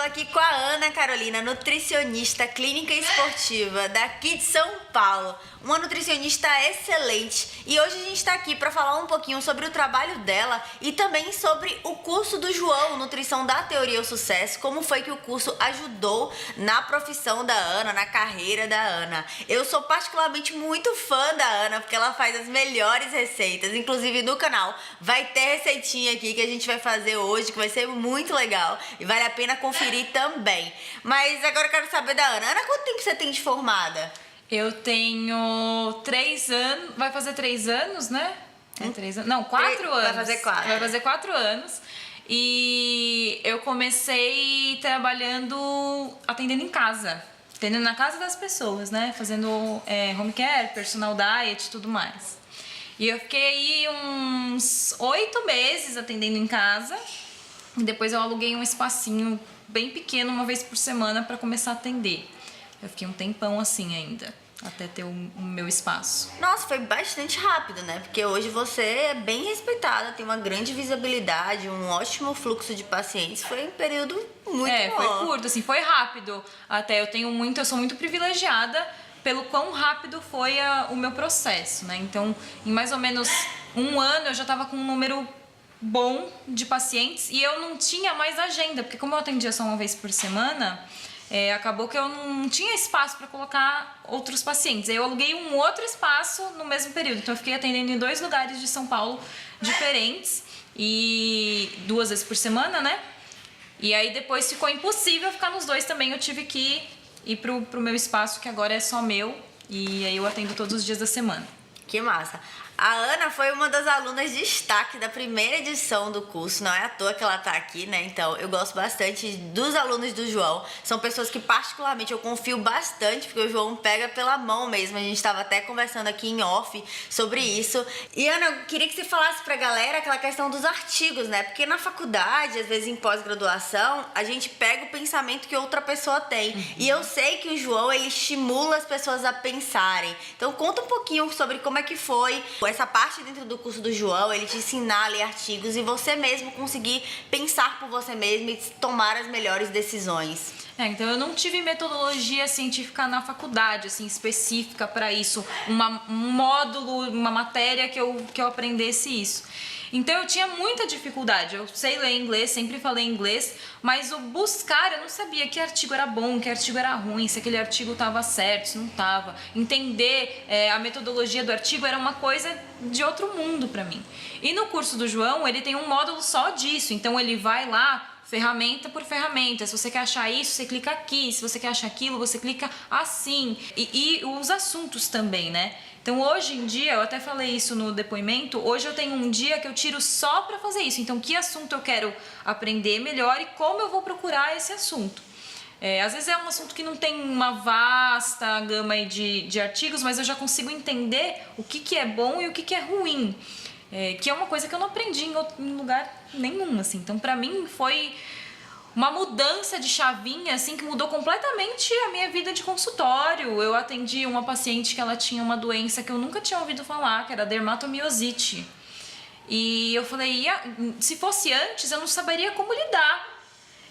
aqui com a Ana Carolina, nutricionista clínica e esportiva daqui de São Paulo. Uma nutricionista excelente. E hoje a gente está aqui para falar um pouquinho sobre o trabalho dela e também sobre o curso do João, Nutrição da Teoria ao Sucesso, como foi que o curso ajudou na profissão da Ana, na carreira da Ana. Eu sou particularmente muito fã da Ana, porque ela faz as melhores receitas. Inclusive no canal vai ter receitinha aqui que a gente vai fazer hoje, que vai ser muito legal e vale a pena conferir também. Mas agora eu quero saber da Ana. Ana, quanto tempo você tem de formada? Eu tenho 3 anos, vai fazer 3 anos, né? É 3 anos? Não, 4 anos. Vai fazer 4. Vai fazer 4 anos. E eu comecei trabalhando, atendendo em casa. Atendendo na casa das pessoas, né? Fazendo home care, personal diet e tudo mais. E eu fiquei aí uns 8 meses atendendo em casa. E depois eu aluguei um espacinho bem pequeno, uma vez por semana, para começar a atender. Eu fiquei um tempão assim ainda, até ter o meu espaço. Nossa, foi bastante rápido, né? Porque hoje você é bem respeitada, tem uma grande visibilidade, um ótimo fluxo de pacientes. Foi um período muito bom. Foi curto, assim, foi rápido. Até eu sou muito privilegiada pelo quão rápido foi o meu processo, né? Então, em mais ou menos 1 ano, eu já estava com um número bom de pacientes e eu não tinha mais agenda, porque como eu atendia só uma vez por semana, acabou que eu não tinha espaço para colocar outros pacientes. Aí eu aluguei um outro espaço no mesmo período. Então eu fiquei atendendo em 2 lugares de São Paulo diferentes e 2 vezes por semana, né? E aí depois ficou impossível ficar nos 2 também. Eu tive que ir pro meu espaço, que agora é só meu, e aí eu atendo todos os dias da semana. Que massa! A Ana foi uma das alunas de destaque da primeira edição do curso, não é à toa que ela tá aqui, né? Então eu gosto bastante dos alunos do João, são pessoas que particularmente eu confio bastante, porque o João pega pela mão mesmo, a gente estava até conversando aqui em off sobre isso. E Ana, eu queria que você falasse pra galera aquela questão dos artigos, né? Porque na faculdade, às vezes em pós-graduação, a gente pega o pensamento que outra pessoa tem. E eu sei que o João, ele estimula as pessoas a pensarem. Então conta um pouquinho sobre como é que foi essa parte dentro do curso do João, ele te ensinar a ler artigos e você mesmo conseguir pensar por você mesmo e tomar as melhores decisões. Então eu não tive metodologia científica na faculdade, assim, específica para isso, um módulo, uma matéria que eu aprendesse isso. Então eu tinha muita dificuldade, eu sei ler inglês, sempre falei inglês, mas o buscar, eu não sabia que artigo era bom, que artigo era ruim, se aquele artigo estava certo, se não estava. Entender a metodologia do artigo era uma coisa de outro mundo para mim. E no curso do João, ele tem um módulo só disso, então ele vai lá, ferramenta por ferramenta. Se você quer achar isso, você clica aqui. Se você quer achar aquilo, você clica assim. E os assuntos também, né? Então hoje em dia, eu até falei isso no depoimento, hoje eu tenho um dia que eu tiro só para fazer isso. Então que assunto eu quero aprender melhor e como eu vou procurar esse assunto. Às vezes é um assunto que não tem uma vasta gama aí de artigos, mas eu já consigo entender o que é bom e o que é ruim. Que é uma coisa que eu não aprendi em lugar nenhum, assim. Então, pra mim, foi uma mudança de chavinha, assim, que mudou completamente a minha vida de consultório. Eu atendi uma paciente que ela tinha uma doença que eu nunca tinha ouvido falar, que era dermatomiosite. E eu falei, se fosse antes, eu não saberia como lidar.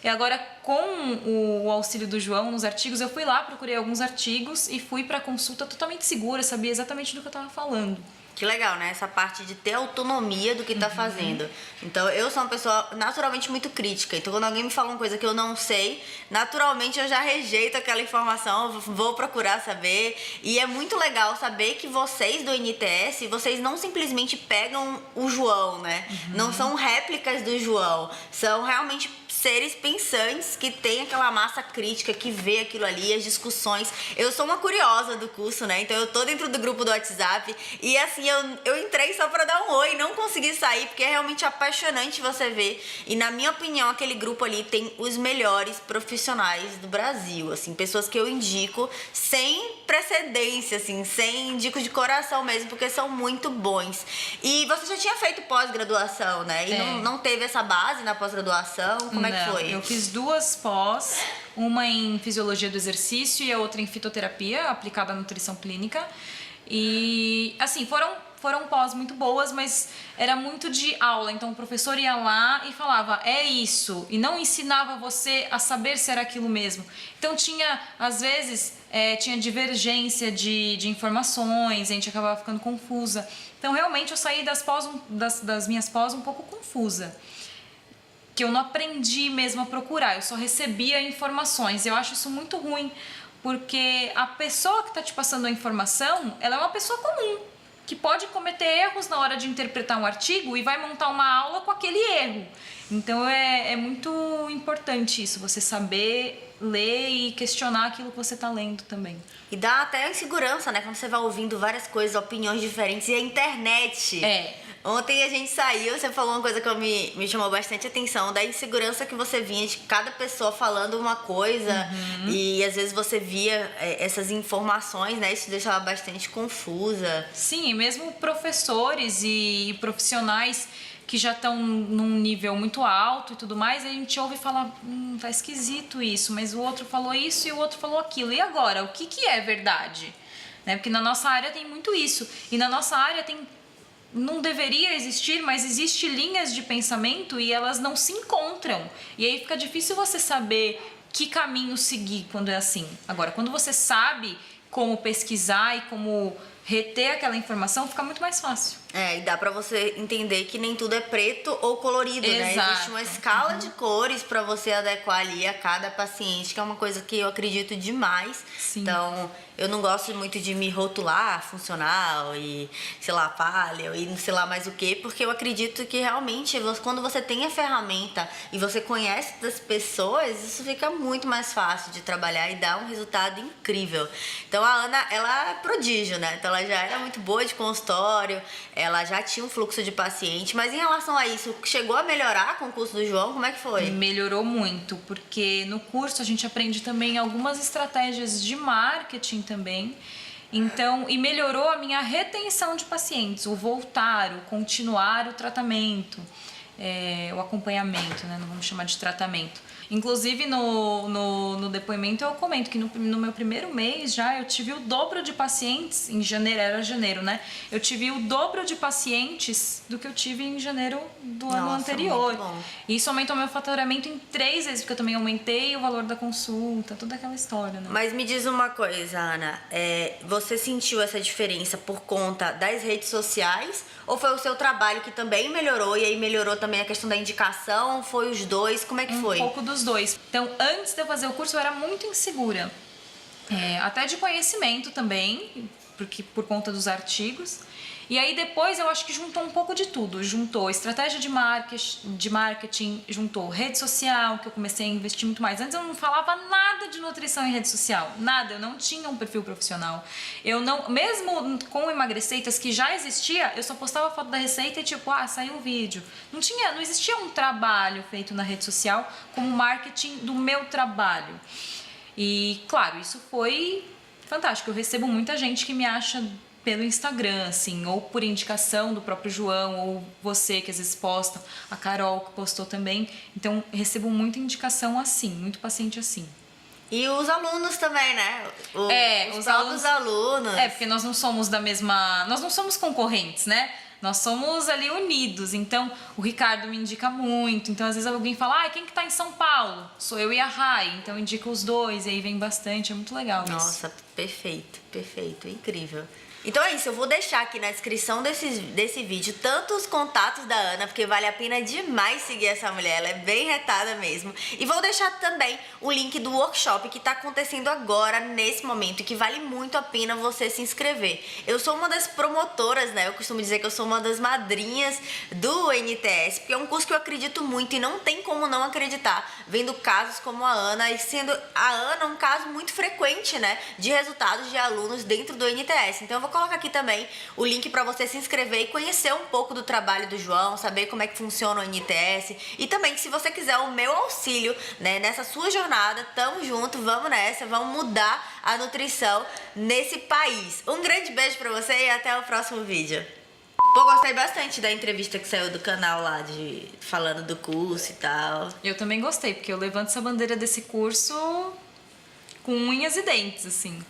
E agora, com o auxílio do João nos artigos, eu fui lá, procurei alguns artigos e fui pra consulta totalmente segura, sabia exatamente do que eu tava falando. Que legal, né? Essa parte de ter autonomia do que tá fazendo. Então, eu sou uma pessoa naturalmente muito crítica. Então, quando alguém me fala uma coisa que eu não sei, naturalmente eu já rejeito aquela informação, vou procurar saber. E é muito legal saber que vocês do NTS, vocês não simplesmente pegam o João, né? Não são réplicas do João. São realmente seres pensantes que têm aquela massa crítica, que vê aquilo ali, as discussões. Eu sou uma curiosa do curso, né? Então eu tô dentro do grupo do WhatsApp e assim, eu entrei só pra dar um oi, não consegui sair, porque é realmente apaixonante você ver. E na minha opinião, aquele grupo ali tem os melhores profissionais do Brasil, assim, pessoas que eu indico sem precedência, assim, indico de coração mesmo, porque são muito bons. E você já tinha feito pós-graduação, né? E não teve essa base na pós-graduação? Como é que foi? Eu fiz 2 pós, uma em fisiologia do exercício e a outra em fitoterapia aplicada à nutrição clínica. E assim, foram foram pós muito boas, mas era muito de aula. Então o professor ia lá e falava, é isso. E não ensinava você a saber se era aquilo mesmo. Então tinha, às vezes, tinha divergência de informações, a gente acabava ficando confusa. Então realmente eu saí das minhas pós um pouco confusa. Que eu não aprendi mesmo a procurar, eu só recebia informações. Eu acho isso muito ruim, porque a pessoa que está te passando a informação, ela é uma pessoa comum, que pode cometer erros na hora de interpretar um artigo e vai montar uma aula com aquele erro. Então é muito importante isso, você saber ler e questionar aquilo que você está lendo também. E dá até insegurança, né? Quando você vai ouvindo várias coisas, opiniões diferentes. E a internet. Ontem a gente saiu, você falou uma coisa que me chamou bastante atenção, da insegurança que você vinha de cada pessoa falando uma coisa. E às vezes você via essas informações, né? Isso deixava bastante confusa. Sim, e mesmo professores e profissionais que já estão num nível muito alto e tudo mais, a gente ouve e fala, tá esquisito isso, mas o outro falou isso e o outro falou aquilo. E agora, o que é verdade? Né? Porque na nossa área tem muito isso. E na nossa área não deveria existir, mas existe linhas de pensamento e elas não se encontram. E aí fica difícil você saber que caminho seguir quando é assim. Agora, quando você sabe como pesquisar e como reter aquela informação, fica muito mais fácil. E dá pra você entender que nem tudo é preto ou colorido, né? Existe uma escala de cores pra você adequar ali a cada paciente, que é uma coisa que eu acredito demais. Sim. Então, eu não gosto muito de me rotular funcional e, sei lá, paleo e não sei lá mais o que, porque eu acredito que realmente quando você tem a ferramenta e você conhece das pessoas, isso fica muito mais fácil de trabalhar e dá um resultado incrível. Então, a Ana, ela é prodígio, né? Então, ela já era muito boa de consultório, ela já tinha um fluxo de paciente, mas em relação a isso, chegou a melhorar com o curso do João? Como é que foi? Melhorou muito, porque no curso a gente aprende também algumas estratégias de marketing também. Então, e melhorou a minha retenção de pacientes, o voltar, o continuar o tratamento, o acompanhamento, né? Não vamos chamar de tratamento. Inclusive no depoimento eu comento que no meu primeiro mês já eu tive o dobro de pacientes, em janeiro, era janeiro, né? Eu tive o dobro de pacientes do que eu tive em janeiro do ano anterior. Muito bom. E isso aumentou meu faturamento em 3 vezes, porque eu também aumentei o valor da consulta, toda aquela história, né? Mas me diz uma coisa, Ana, você sentiu essa diferença por conta das redes sociais ou foi o seu trabalho que também melhorou e aí melhorou também a questão da indicação? Foi os dois? Como é que foi? Um pouco dos dois. Então, antes de eu fazer o curso, eu era muito insegura. Até de conhecimento também, porque por conta dos artigos. E aí depois eu acho que juntou um pouco de tudo. Juntou estratégia de marketing, juntou rede social, que eu comecei a investir muito mais. Antes eu não falava nada de nutrição em rede social, nada. Eu não tinha um perfil profissional. Eu não, mesmo com o Emagreceitas que já existia, eu só postava foto da receita e tipo, saiu um vídeo. Não existia um trabalho feito na rede social como marketing do meu trabalho. E claro, isso foi fantástico. Eu recebo muita gente que me acha pelo Instagram, assim, ou por indicação do próprio João, ou você que às vezes posta, a Carol que postou também. Então, recebo muita indicação assim, muito paciente assim. E os alunos também, né? Os próprios alunos. Porque nós não somos nós não somos concorrentes, né? Nós somos ali unidos, então o Ricardo me indica muito, então às vezes alguém fala, quem que tá em São Paulo? Sou eu e a Rai, então indica os dois, e aí vem bastante, é muito legal isso. Nossa, perfeito, incrível. Então é isso, eu vou deixar aqui na descrição desse vídeo tanto os contatos da Ana, porque vale a pena demais seguir essa mulher, ela é bem retada mesmo. E vou deixar também o link do workshop que está acontecendo agora, nesse momento, e que vale muito a pena você se inscrever. Eu sou uma das promotoras, né? Eu costumo dizer que eu sou uma das madrinhas do NTS, porque é um curso que eu acredito muito e não tem como não acreditar, vendo casos como a Ana, e sendo a Ana um caso muito frequente, né? De resultados de alunos dentro do NTS. Então eu vou colocar aqui também o link para você se inscrever e conhecer um pouco do trabalho do João, saber como é que funciona o NTS e também se você quiser o meu auxílio, né, nessa sua jornada, tamo junto, vamos nessa, vamos mudar a nutrição nesse país. Um grande beijo para você e até o próximo vídeo. Gostei bastante da entrevista que saiu do canal lá, falando do curso e tal. Eu também gostei, porque eu levanto essa bandeira desse curso com unhas e dentes, assim.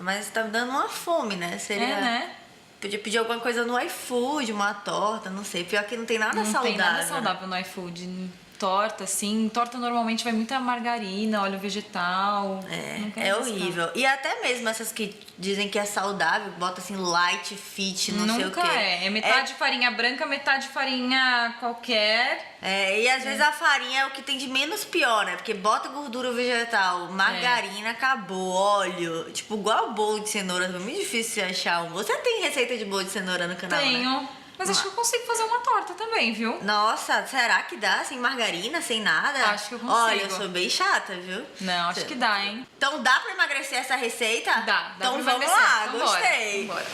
Mas tá me dando uma fome, né? Seria... né? Podia pedir alguma coisa no iFood, uma torta, não sei. Pior que não tem nada Não saudável. tem nada saudável no iFood. Torta, assim. Torta normalmente vai muita margarina, óleo vegetal. Não quero É arriscar. horrível. E até mesmo essas que dizem que é saudável, bota assim light, fit, não sei o quê. Nunca é. É metade farinha branca, metade farinha qualquer. E às vezes a farinha é o que tem de menos pior, né? Porque bota gordura vegetal, margarina, acabou, óleo. Tipo, igual bolo de cenoura. É muito difícil de achar um. Você tem receita de bolo de cenoura no canal, né? Tenho. Mas acho que eu consigo fazer uma torta também, viu? Nossa, será que dá sem margarina, sem nada? Acho que eu consigo. Olha, eu sou bem chata, viu? Não, acho que dá, hein? Então dá pra emagrecer essa receita? Dá Então pra vamos emagrecer. lá, Então gostei. Bora.